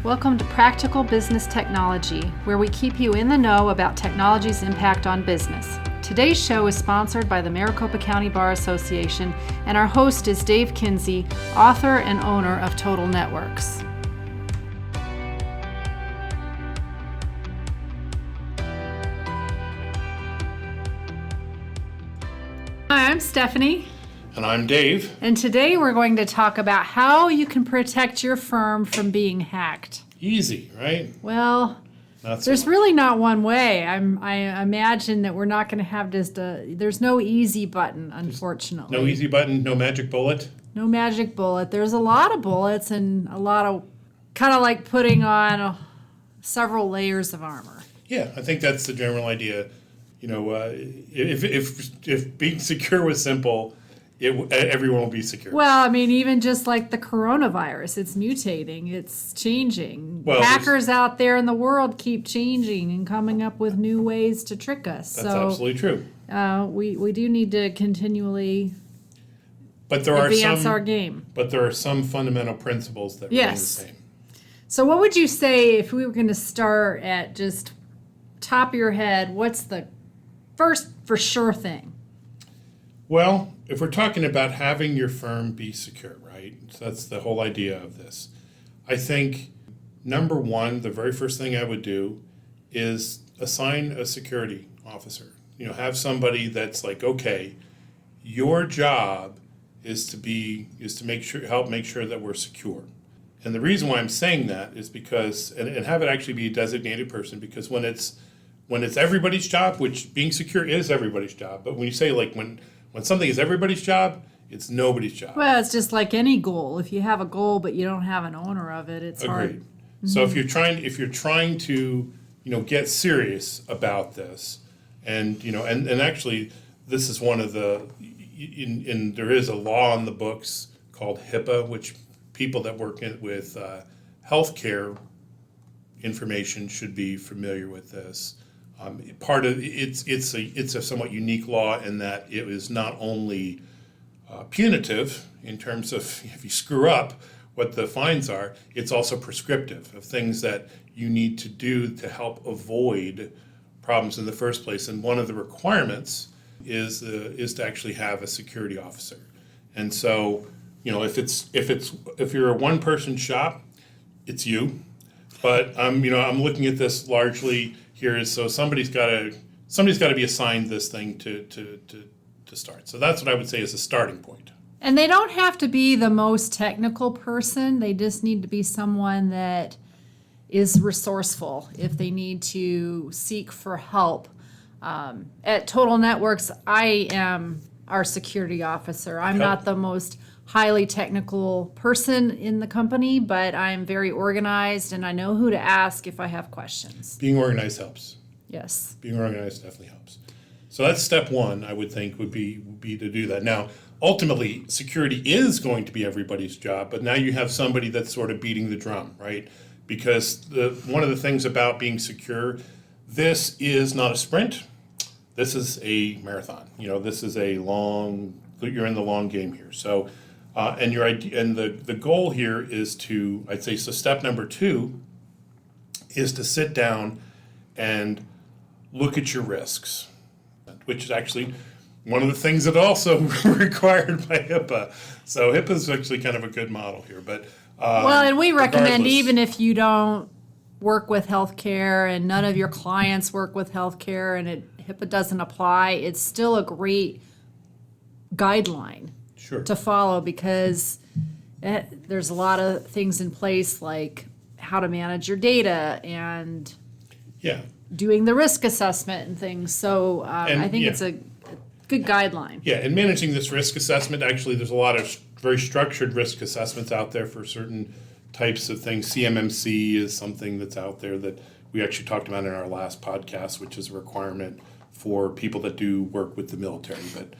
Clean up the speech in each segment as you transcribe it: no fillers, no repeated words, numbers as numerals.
Welcome to Practical Business Technology, where we keep you in the know about technology's impact on business. Today's show is sponsored by the Maricopa County Bar Association, and our host is Dave Kinsey, author and owner of Total Networks. Hi, I'm Stephanie. And I'm Dave. And today we're going to talk about how you can protect your firm from being hacked. Easy, right? Well, there's really not one way. I imagine that we're not going to have there's no easy button, unfortunately. No easy button, no magic bullet? No magic bullet. There's a lot of bullets and a lot of, kind of like putting on several layers of armor. Yeah, I think that's the general idea. You know, if being secure was simple, everyone will be secure. Well, I mean, even just like the coronavirus, it's mutating, it's changing. Well, hackers out there in the world keep changing and coming up with new ways to trick us. That's absolutely true. We do need to continually advance our game. But there are some fundamental principles that remain the same. So what would you say if we were going to start at just top of your head, what's the first for sure thing? Well, if we're talking about having your firm be secure, right? So that's the whole idea of this. I think, number one, the very first thing I would do is assign a security officer. You know, have somebody that's like, okay, your job is to help make sure that we're secure. And the reason why I'm saying that is because, and have it actually be a designated person, because when it's everybody's job, which being secure is everybody's job, but when you say like when something is everybody's job, it's nobody's job. Well, it's just like any goal. If you have a goal but you don't have an owner of it, it's hard. Agreed. So if you're trying to, get serious about this, and actually this is one of the there is a law in the books called HIPAA, which people that work with healthcare information should be familiar with this. Part of it's a somewhat unique law in that it is not only punitive in terms of if you screw up what the fines are, it's also prescriptive of things that you need to do to help avoid problems in the first place. And one of the requirements is to actually have a security officer. And so, if you're a one-person shop, it's you. But I'm looking at this largely here is so somebody's got to be assigned this thing to start. So that's what I would say is a starting point. And they don't have to be the most technical person. They just need to be someone that is resourceful if they need to seek for help. At Total Networks, I am our security officer. I'm not the most highly technical person in the company, but I'm very organized and I know who to ask if I have questions. Being organized helps. Yes. Being organized definitely helps. So that's step one, I would think, would be to do that. Now, ultimately, security is going to be everybody's job, but now you have somebody that's sort of beating the drum, right? Because one of the things about being secure, this is not a sprint. This is a marathon. This is you're in the long game here. So, and the goal here is to, I'd say, so step number 2 is to sit down and look at your risks, which is actually one of the things that also required by HIPAA. So HIPAA is actually kind of a good model here. But and we recommend even if you don't work with healthcare and none of your clients work with healthcare and HIPAA doesn't apply, it's still a great guideline to follow because there's a lot of things in place like how to manage your data and doing the risk assessment and things. So I think it's a good guideline. Yeah, and managing this risk assessment, actually there's a lot of very structured risk assessments out there for certain types of things. CMMC is something that's out there that we actually talked about in our last podcast, which is a requirement for people that do work with the military. But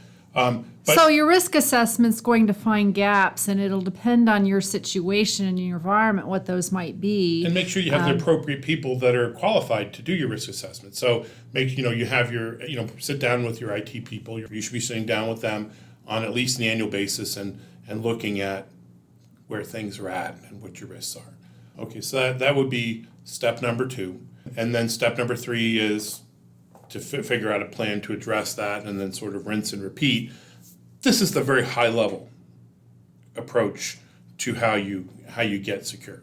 so your risk assessment's going to find gaps, and it'll depend on your situation and your environment what those might be. And make sure you have the appropriate people that are qualified to do your risk assessment. So you have your sit down with your IT people. You should be sitting down with them on at least an annual basis and looking at where things are at and what your risks are. Okay, so that would be step number 2. And then step number 3 is to figure out a plan to address that and then sort of rinse and repeat. This is the very high level approach to how you get secure.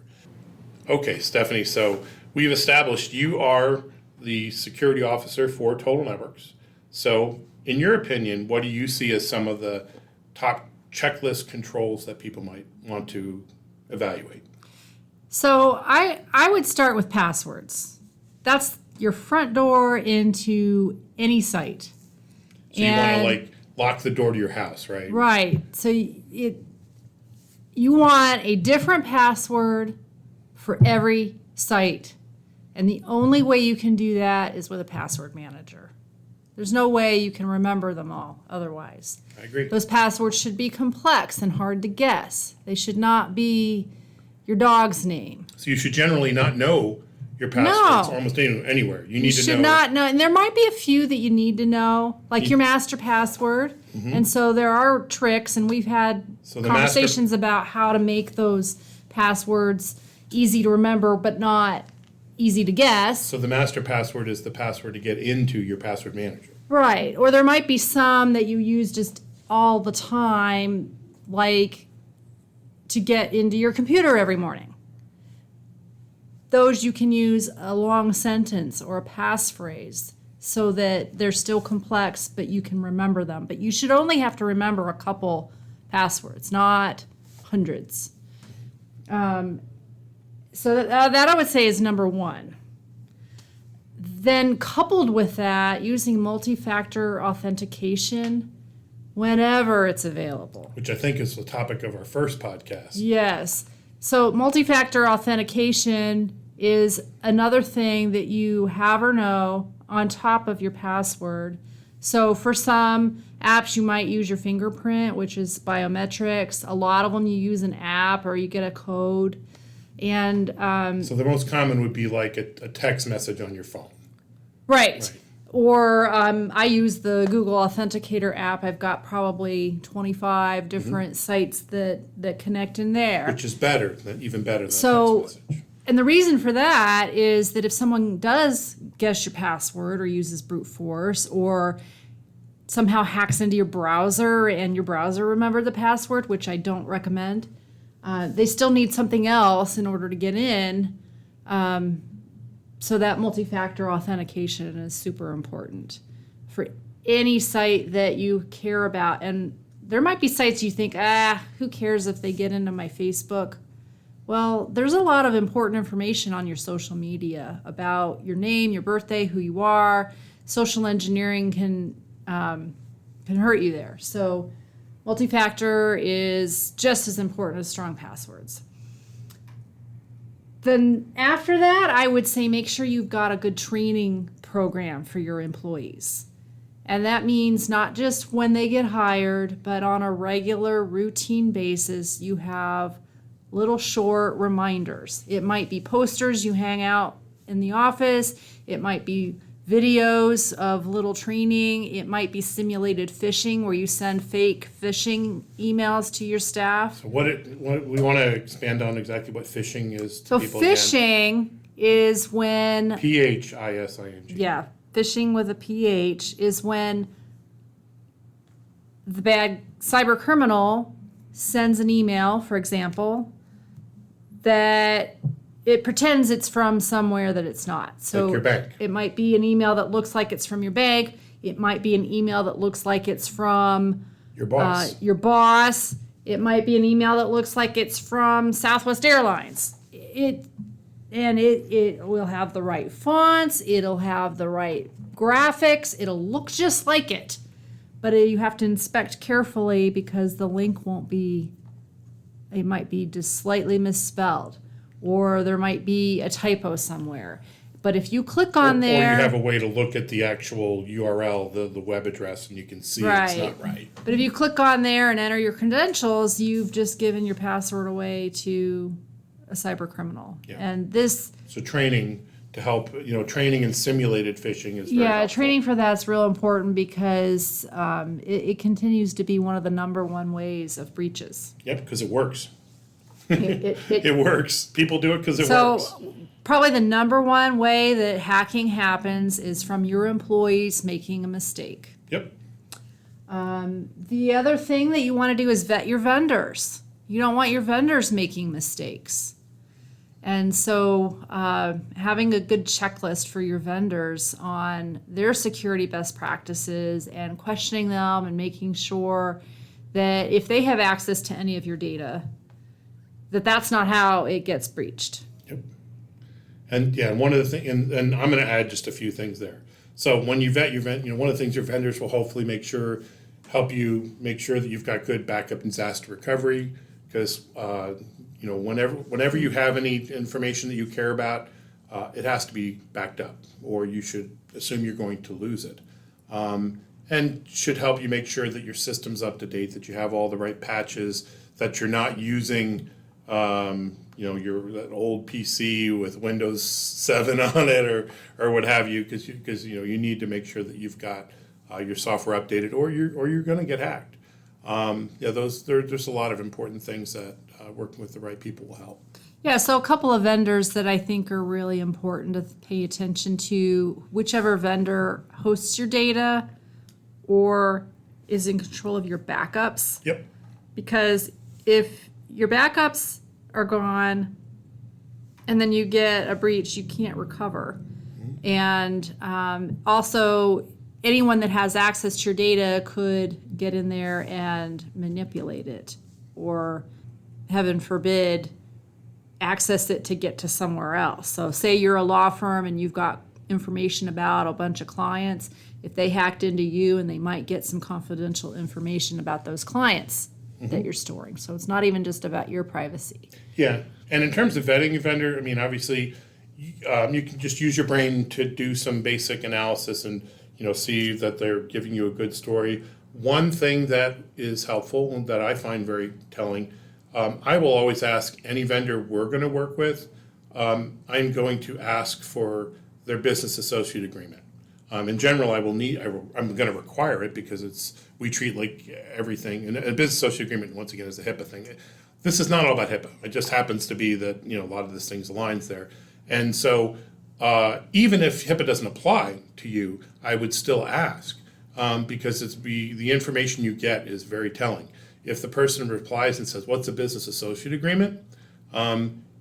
Okay, Stephanie, so we've established you are the security officer for Total Networks. So in your opinion, what do you see as some of the top checklist controls that people might want to evaluate? So I would start with passwords. That's your front door into any site. So you want to like lock the door to your house, right? Right. So you want a different password for every site. And the only way you can do that is with a password manager. There's no way you can remember them all otherwise. I agree. Those passwords should be complex and hard to guess. They should not be your dog's name. So you should generally not know your passwords almost anywhere. You should not know. And there might be a few that you need to know, like your master password. Mm-hmm. And so there are tricks, and we've had conversations about how to make those passwords easy to remember but not easy to guess. So the master password is the password to get into your password manager. Right. Or there might be some that you use just all the time, like to get into your computer every morning. Those you can use a long sentence or a passphrase so that they're still complex, but you can remember them. But you should only have to remember a couple passwords, not hundreds. So that I would say is number 1. Then coupled with that, using multi-factor authentication whenever it's available. Which I think is the topic of our first podcast. Yes. So multi-factor authentication is another thing that you have or know on top of your password. So for some apps, you might use your fingerprint, which is biometrics. A lot of them you use an app or you get a code. And so the most common would be like a text message on your phone. Right. Or I use the Google Authenticator app. I've got probably 25 different sites that connect in there. Which is even better than so, a text message. And the reason for that is that if someone does guess your password or uses brute force or somehow hacks into your browser and your browser remembered the password, which I don't recommend, they still need something else in order to get in. So that multi-factor authentication is super important for any site that you care about. And there might be sites you think, who cares if they get into my Facebook? Well, there's a lot of important information on your social media about your name, your birthday, who you are. Social engineering can hurt you there. So multi-factor is just as important as strong passwords. Then after that, I would say make sure you've got a good training program for your employees. And that means not just when they get hired, but on a regular routine basis, you have little short reminders. It might be posters you hang out in the office. It might be videos of little training. It might be simulated phishing where you send fake phishing emails to your staff. So what we want to expand on exactly what phishing is to so people phishing is when PHISING. Yeah, phishing with a PH is when the bad cyber criminal sends an email, for example, that it pretends it's from somewhere that it's not. So like your bank. It might be an email that looks like it's from your bank. It might be an email that looks like it's from your boss. It might be an email that looks like it's from Southwest Airlines. It will have the right fonts. It'll have the right graphics. It'll look just like it. But you have to inspect carefully because the link it might be just slightly misspelled. Or there might be a typo somewhere. But if you click on there... Or you have a way to look at the actual URL, the web address, and you can see it's not right. But if you click on there and enter your credentials, you've just given your password away to a cyber criminal. Yeah. And this... So training to help, training in simulated phishing is very helpful. Training for that's real important because it continues to be one of the number one ways of breaches. Yep, because it works. It works. People do it because it works. So probably the number one way that hacking happens is from your employees making a mistake. Yep. The other thing that you want to do is vet your vendors. You don't want your vendors making mistakes. And so having a good checklist for your vendors on their security best practices and questioning them and making sure that if they have access to any of your data, that's not how it gets breached. Yep. And yeah, one of the things, and I'm going to add just a few things there. So when you vet your one of the things your vendors will hopefully help you make sure that you've got good backup and disaster recovery, because whenever you have any information that you care about, it has to be backed up, or you should assume you're going to lose it. And should help you make sure that your system's up to date, that you have all the right patches, that you're not using that old PC with Windows 7 on it or what have you, because you need to make sure that you've got your software updated, or you're going to get hacked. There's a lot of important things that working with the right people will help. Yeah, so a couple of vendors that I think are really important to pay attention to: whichever vendor hosts your data or is in control of your backups. Yep. Because if your backups are gone and then you get a breach, you can't recover. Mm-hmm. And also, anyone that has access to your data could get in there and manipulate it, or, heaven forbid, access it to get to somewhere else. So say you're a law firm and you've got information about a bunch of clients. If they hacked into you, and they might get some confidential information about those clients that you're storing. So it's not even just about your privacy. Yeah. And in terms of vetting a vendor, I mean, obviously, you can just use your brain to do some basic analysis and see that they're giving you a good story. One thing that is helpful and that I find very telling, I will always ask any vendor we're going to work with, I'm going to ask for their business associate agreement. In general, I'm going to require it because we treat like everything, and a business associate agreement, once again, is a HIPAA thing. This is not all about HIPAA. It just happens to be that a lot of this things aligns there. And so even if HIPAA doesn't apply to you, I would still ask because the information you get is very telling. If the person replies and says, "What's a business associate agreement?"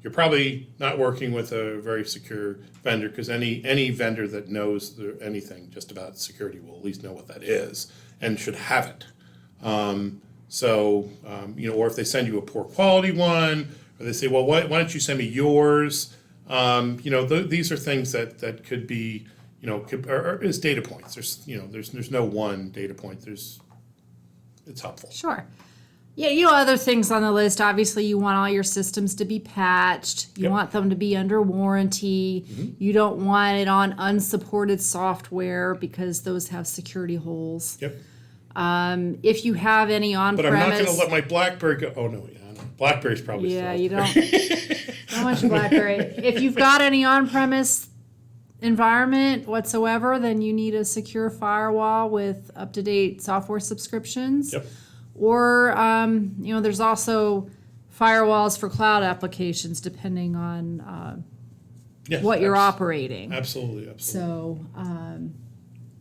You're probably not working with a very secure vendor, because any vendor that knows anything just about security will at least know what that is and should have it. Or if they send you a poor quality one, or they say, "Well, why don't you send me yours?" These are things that could be, as data points. There's no one data point. It's helpful. Sure. Yeah, other things on the list. Obviously, you want all your systems to be patched. You want them to be under warranty. Mm-hmm. You don't want it on unsupported software because those have security holes. Yep. If you have any on-premise... But I'm not going to let my BlackBerry go. Oh, no. BlackBerry's probably still. Yeah, you don't want your BlackBerry. If you've got any on-premise environment whatsoever, then you need a secure firewall with up-to-date software subscriptions. Yep. Or, there's also firewalls for cloud applications, depending on what you're operating. Absolutely. So, and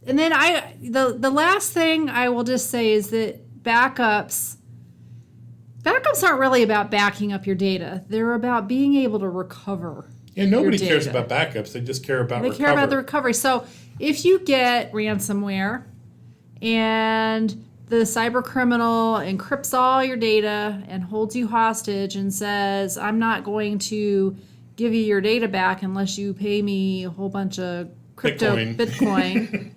then the last thing I will just say is that backups aren't really about backing up your data. They're about being able to recover. Yeah, nobody cares about backups. They just care about recovery. They care about the recovery. So if you get ransomware and the cyber criminal encrypts all your data and holds you hostage and says, "I'm not going to give you your data back unless you pay me a whole bunch of Bitcoin."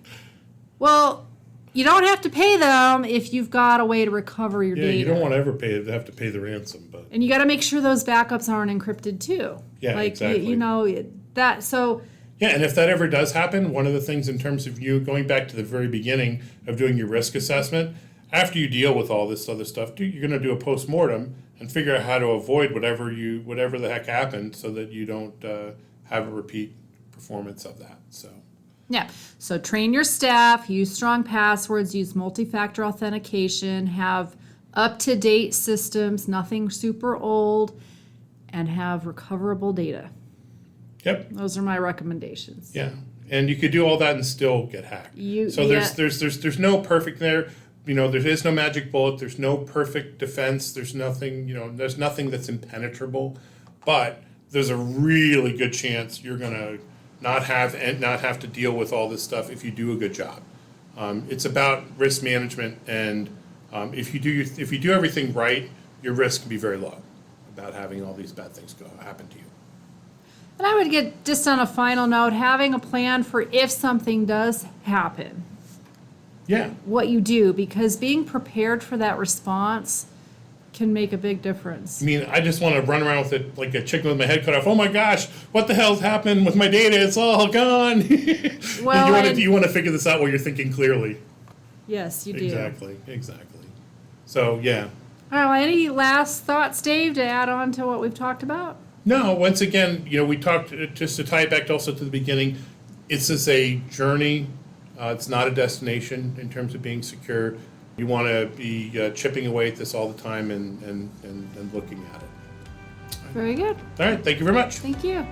Well, you don't have to pay them if you've got a way to recover your data. Yeah, you don't want to ever have to pay the ransom, and you got to make sure those backups aren't encrypted too. Yeah, exactly. Yeah, and if that ever does happen, one of the things in terms of you going back to the very beginning of doing your risk assessment, after you deal with all this other stuff, you're going to do a post-mortem and figure out how to avoid whatever the heck happened, so that you don't have a repeat performance of that. So train your staff, use strong passwords, use multi-factor authentication, have up-to-date systems, nothing super old. and have recoverable data. Yep. Those are my recommendations. Yeah. And you could do all that and still get hacked. So yeah. there's no perfect there. There is no magic bullet. There's no perfect defense. There's nothing, there's nothing that's impenetrable. But there's a really good chance you're going to not have to deal with all this stuff if you do a good job. It's about risk management, and if you do everything right, your risk can be very low about having all these bad things happen to you. And I would get, just on a final note, having a plan for if something does happen. Yeah. What you do, because being prepared for that response can make a big difference. I mean, I just want to run around with it like a chicken with my head cut off. Oh my gosh, what the hell's happened with my data? It's all gone. Well, you want to figure this out while you're thinking clearly. Yes, you do. Exactly. So, yeah. All right, well, any last thoughts, Dave, to add on to what we've talked about? No, once again, we talked, just to tie it back also to the beginning, it's just a journey. It's not a destination in terms of being secure. You want to be chipping away at this all the time and looking at it. Very good. All right, thank you very much. Thank you.